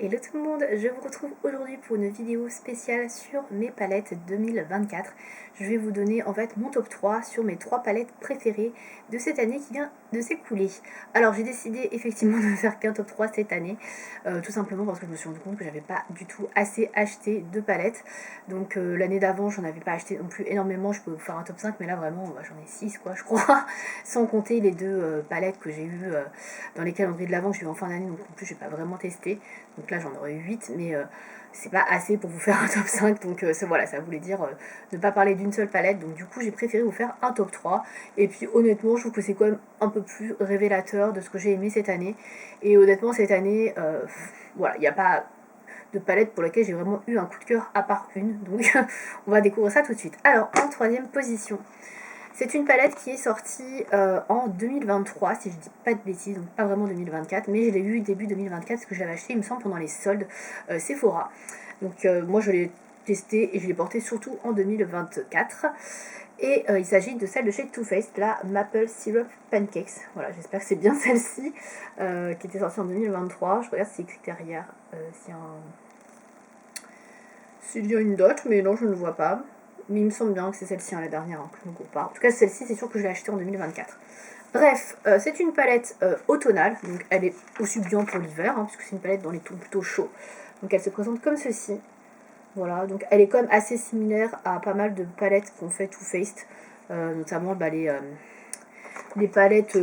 Hello tout le monde, je vous retrouve aujourd'hui pour une vidéo spéciale sur mes palettes 2024. Je vais vous donner en fait mon top 3 sur mes 3 palettes préférées de cette année qui vient de s'écouler. Alors j'ai décidé effectivement de ne faire qu'un top 3 cette année, tout simplement parce que je me suis rendu compte que j'avais pas du tout assez acheté de palettes. Donc l'année d'avant j'en avais pas acheté non plus énormément, je peux vous faire un top 5 mais là vraiment j'en ai 6 quoi je crois, sans compter les deux palettes que j'ai eues dans les calendriers de l'avant que j'ai eu en fin d'année, donc en plus j'ai pas vraiment testé. Donc là j'en aurais eu 8 mais c'est pas assez pour vous faire un top 5, donc voilà, ça voulait dire ne pas parler d'une seule palette, donc du coup j'ai préféré vous faire un top 3. Et puis honnêtement je trouve que c'est quand même un peu plus révélateur de ce que j'ai aimé cette année. Et honnêtement cette année, voilà, il n'y a pas de palette pour laquelle j'ai vraiment eu un coup de cœur à part une, donc on va découvrir ça tout de suite. Alors en troisième position, c'est une palette qui est sortie en 2023, si je dis pas de bêtises, donc pas vraiment 2024, mais je l'ai eu début 2024 parce que j'avais acheté, il me semble, pendant les soldes Sephora. Donc moi je l'ai testé et je l'ai porté surtout en 2024. Et il s'agit de celle de chez Too Faced, la Maple Syrup Pancakes. Voilà, j'espère que c'est bien celle-ci, qui était sortie en 2023. Je regarde si c'est écrit derrière, s'il y a une date, mais non, je ne le vois pas. Mais il me semble bien que c'est celle-ci, la dernière, que je ne me cours pas. En tout cas, celle-ci, c'est sûr que je l'ai achetée en 2024. Bref, c'est une palette automnale, donc elle est aussi bien pour l'hiver, puisque c'est une palette dans les tons plutôt chauds. Donc elle se présente comme ceci. Voilà, donc elle est quand même assez similaire à pas mal de palettes qu'on fait Too Faced, notamment les palettes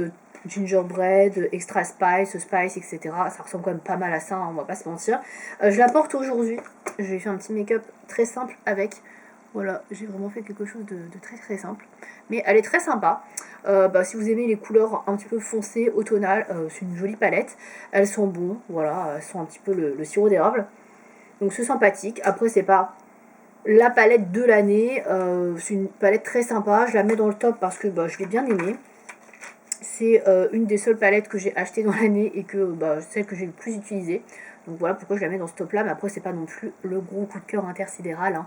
gingerbread, extra spice, etc. Ça ressemble quand même pas mal à ça, on va pas se mentir. Je la porte aujourd'hui, je vais faire un petit make-up très simple avec. Voilà, j'ai vraiment fait quelque chose de très très simple. Mais elle est très sympa. Si vous aimez les couleurs un petit peu foncées, automnales, c'est une jolie palette. Elles sont bonnes, voilà, elles sont un petit peu le sirop d'érable. Donc c'est sympathique. Après, c'est pas la palette de l'année. C'est une palette très sympa. Je la mets dans le top parce que je l'ai bien aimée. C'est une des seules palettes que j'ai achetées dans l'année et que celle que j'ai le plus utilisée. Donc voilà pourquoi je la mets dans ce top là, mais après c'est pas non plus le gros coup de cœur intersidéral.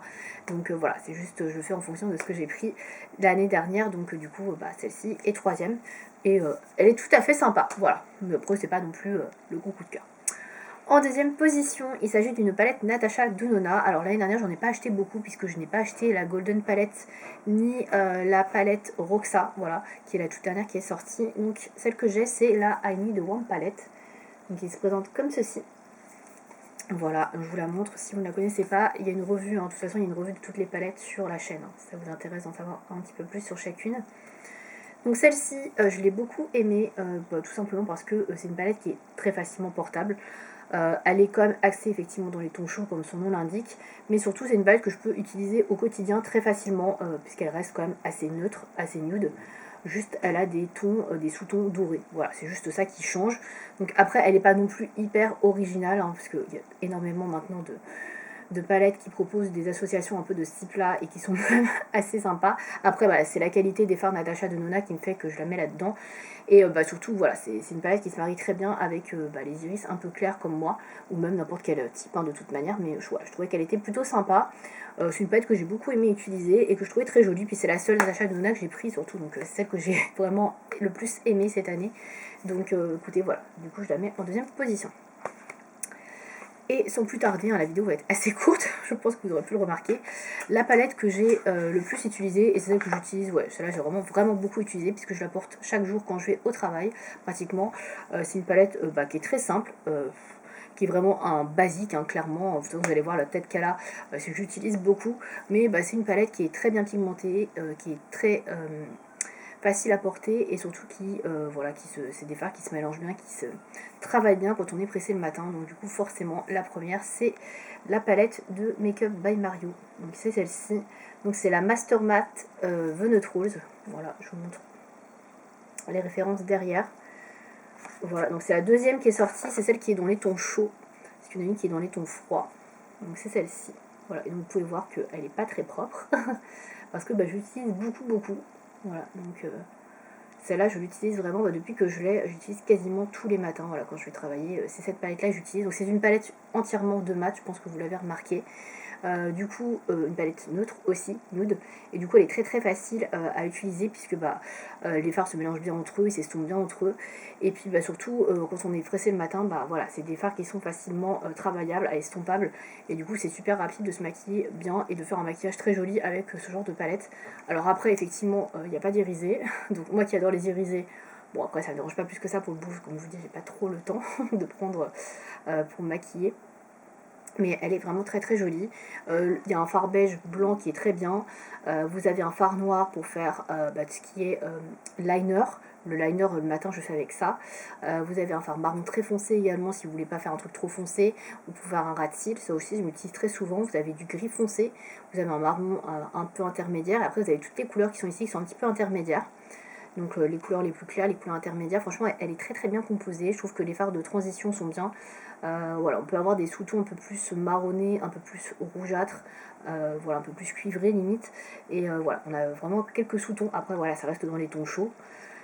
Donc voilà, c'est juste je le fais en fonction de ce que j'ai pris l'année dernière. Donc du coup celle-ci est troisième. Et elle est tout à fait sympa. Voilà. Mais après c'est pas non plus le gros coup de cœur. En deuxième position, il s'agit d'une palette Natasha Denona. Alors l'année dernière, j'en ai pas acheté beaucoup puisque je n'ai pas acheté la Golden Palette ni la palette Roxa, voilà, qui est la toute dernière qui est sortie. Donc celle que j'ai, c'est la I Need One Palette. Donc il se présente comme ceci. Voilà, je vous la montre si vous ne la connaissez pas. Il y a une revue, de toute façon, il y a une revue de toutes les palettes sur la chaîne. Si ça vous intéresse d'en savoir un petit peu plus sur chacune. Donc celle-ci, je l'ai beaucoup aimée, tout simplement parce que c'est une palette qui est très facilement portable. Elle est quand même axée effectivement dans les tons chauds comme son nom l'indique, mais surtout c'est une palette que je peux utiliser au quotidien très facilement puisqu'elle reste quand même assez neutre, assez nude. Juste elle a des tons, des sous-tons dorés. Voilà, c'est juste ça qui change. Donc après elle n'est pas non plus hyper originale, parce qu'il y a énormément maintenant de palettes qui proposent des associations un peu de ce type-là et qui sont quand même assez sympas. Après, c'est la qualité des fards Natasha Denona qui me fait que je la mets là-dedans. Et surtout, voilà, c'est une palette qui se marie très bien avec les iris un peu clairs comme moi, ou même n'importe quel type de toute manière. Mais je trouvais qu'elle était plutôt sympa. C'est une palette que j'ai beaucoup aimé utiliser et que je trouvais très jolie. Puis c'est la seule Natasha Denona que j'ai pris surtout, donc c'est celle que j'ai vraiment le plus aimée cette année. Donc écoutez, voilà, du coup je la mets en deuxième position. Et sans plus tarder, la vidéo va être assez courte, je pense que vous aurez pu le remarquer. La palette que j'ai le plus utilisée, et c'est celle que j'utilise, celle-là j'ai vraiment beaucoup utilisée, puisque je la porte chaque jour quand je vais au travail, pratiquement. C'est une palette qui est très simple, qui est vraiment un basique, clairement. Vous allez voir la tête qu'elle a, c'est que j'utilise beaucoup. Mais c'est une palette qui est très bien pigmentée, qui est très facile à porter et surtout c'est des fards qui se mélangent bien, qui se travaillent bien quand on est pressé le matin. Donc du coup forcément la première c'est la palette de Make Up by Mario. Donc c'est celle-ci. Donc c'est la Master Matte The Neutrals. Voilà, je vous montre les références derrière. Voilà, donc c'est la deuxième qui est sortie, c'est celle qui est dans les tons chauds. Parce qu'il y en a une qui est dans les tons froids. Donc c'est celle-ci. Voilà, et donc vous pouvez voir qu'elle n'est pas très propre. parce que j'utilise beaucoup. Voilà, donc celle-là je l'utilise vraiment depuis que je l'ai, j'utilise quasiment tous les matins, quand je vais travailler, c'est cette palette là que j'utilise. Donc c'est une palette entièrement de mat, je pense que vous l'avez remarqué. Du coup, une palette neutre aussi, nude. Et du coup, elle est très très facile à utiliser puisque les fards se mélangent bien entre eux, ils s'estompent bien entre eux. Et puis surtout, quand on est pressé le matin, voilà, c'est des fards qui sont facilement travaillables, estompables. Et du coup, c'est super rapide de se maquiller bien et de faire un maquillage très joli avec ce genre de palette. Alors après, effectivement, il n'y a pas d'irisé. Donc moi qui adore les irisés, bon après ça me dérange pas plus que ça pour le bouffe, comme je vous dis, j'ai pas trop le temps de prendre pour me maquiller. Mais elle est vraiment très très jolie. Il y a un fard beige blanc qui est très bien. Vous avez un fard noir pour faire tout ce qui est liner. Le liner, le matin, je fais avec ça. Vous avez un fard marron très foncé également si vous voulez pas faire un truc trop foncé. Vous pouvez faire un ras de cils, ça aussi je l'utilise très souvent. Vous avez du gris foncé, vous avez un marron un peu intermédiaire. Et après, vous avez toutes les couleurs qui sont ici qui sont un petit peu intermédiaires. Donc les couleurs les plus claires, les couleurs intermédiaires, franchement elle est très très bien composée. Je trouve que les fards de transition sont bien. Voilà, on peut avoir des sous-tons un peu plus marronnés, un peu plus rougeâtres, voilà, un peu plus cuivrés limite. Et voilà, on a vraiment quelques sous-tons. Après voilà, ça reste dans les tons chauds.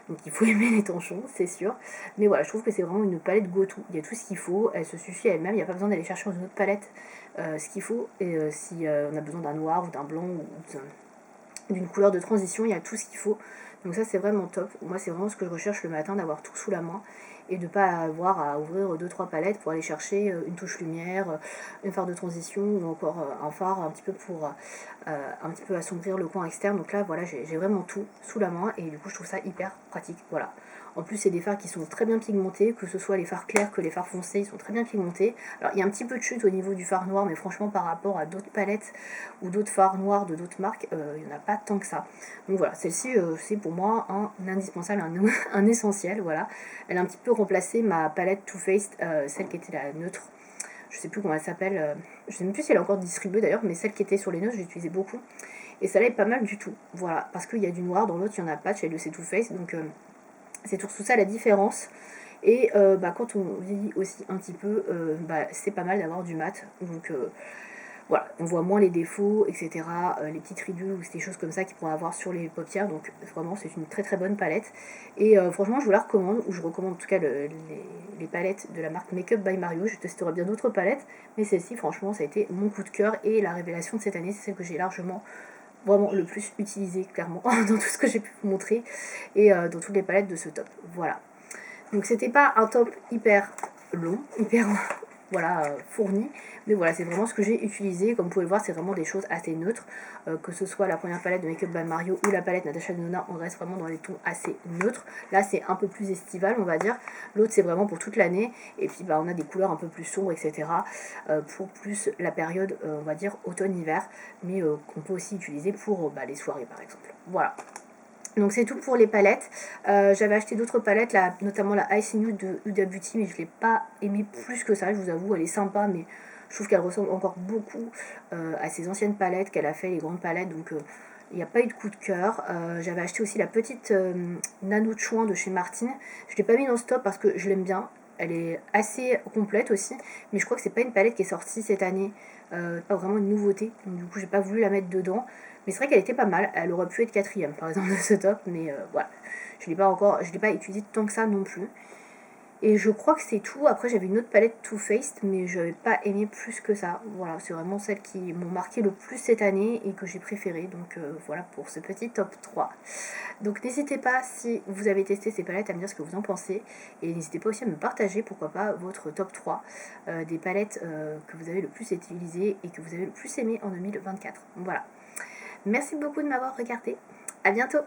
Donc il faut aimer les tons chauds, c'est sûr. Mais voilà, je trouve que c'est vraiment une palette go-to. Il y a tout ce qu'il faut, elle se suffit à elle-même, il n'y a pas besoin d'aller chercher dans une autre palette ce qu'il faut. Et si on a besoin d'un noir ou d'un blanc ou d'une couleur de transition, il y a tout ce qu'il faut. Donc ça c'est vraiment top. Moi c'est vraiment ce que je recherche le matin, d'avoir tout sous la main et de ne pas avoir à ouvrir 2-3 palettes pour aller chercher une touche lumière, une fard de transition ou encore un fard un petit peu pour un petit peu assombrir le coin externe. Donc là voilà, j'ai vraiment tout sous la main et du coup je trouve ça hyper pratique. Voilà. En plus c'est des fards qui sont très bien pigmentés, que ce soit les fards clairs que les fards foncés, ils sont très bien pigmentés. Alors il y a un petit peu de chute au niveau du fard noir, mais franchement par rapport à d'autres palettes ou d'autres fards noirs de d'autres marques, il n'y en a pas tant que ça. Donc voilà, celle-ci c'est pour moi un indispensable, un essentiel, voilà. Elle a un petit peu remplacé ma palette Too Faced, celle qui était la neutre. Je sais plus comment elle s'appelle, je sais même plus si elle est encore distribuée d'ailleurs, mais celle qui était sur les neutres, j'utilisais beaucoup. Et celle-là est pas mal du tout, voilà, parce qu'il y a du noir, dans l'autre il n'y en a pas, chez le c'est Too Faced, donc c'est tout ça la différence. Et quand on vieillit aussi un petit peu, c'est pas mal d'avoir du mat. Donc voilà, on voit moins les défauts, etc. Les petites ridules ou des choses comme ça qu'ils pourraient avoir sur les paupières. Donc vraiment, c'est une très très bonne palette. Et franchement, je vous la recommande, ou je recommande en tout cas les palettes de la marque Makeup by Mario. Je testerai bien d'autres palettes, mais celle-ci, franchement, ça a été mon coup de cœur et la révélation de cette année. C'est celle que j'ai largement vraiment le plus utilisée, clairement, dans tout ce que j'ai pu vous montrer et dans toutes les palettes de ce top. Voilà. Donc c'était pas un top hyper long, hyper voilà, fourni, mais voilà, c'est vraiment ce que j'ai utilisé. Comme vous pouvez le voir, c'est vraiment des choses assez neutres, que ce soit la première palette de Makeup by Mario ou la palette Natasha Denona, on reste vraiment dans les tons assez neutres. Là c'est un peu plus estival, on va dire. L'autre c'est vraiment pour toute l'année, et puis on a des couleurs un peu plus sombres, etc. Pour plus la période, on va dire automne-hiver, mais qu'on peut aussi utiliser pour les soirées par exemple. Voilà. Donc c'est tout pour les palettes. J'avais acheté d'autres palettes, là, notamment la Ice Nude de Huda Beauty, mais je ne l'ai pas aimée plus que ça, je vous avoue. Elle est sympa, mais je trouve qu'elle ressemble encore beaucoup à ses anciennes palettes qu'elle a fait, les grandes palettes. Donc il n'y a pas eu de coup de cœur. J'avais acheté aussi la petite Nano Chouin de chez Martine. Je ne l'ai pas mis dans ce top parce que je l'aime bien. Elle est assez complète aussi, mais je crois que c'est pas une palette qui est sortie cette année, pas vraiment une nouveauté. Donc du coup j'ai pas voulu la mettre dedans. Mais c'est vrai qu'elle était pas mal, elle aurait pu être quatrième par exemple de ce top, mais voilà. Je l'ai pas utilisée tant que ça non plus. Et je crois que c'est tout. Après j'avais une autre palette Too Faced, mais je n'avais pas aimé plus que ça. Voilà, c'est vraiment celles qui m'ont marqué le plus cette année et que j'ai préféré. Donc voilà pour ce petit top 3. Donc n'hésitez pas, si vous avez testé ces palettes, à me dire ce que vous en pensez. Et n'hésitez pas aussi à me partager, pourquoi pas, votre top 3 des palettes que vous avez le plus utilisées et que vous avez le plus aimé en 2024. Voilà. Merci beaucoup de m'avoir regardé. À bientôt.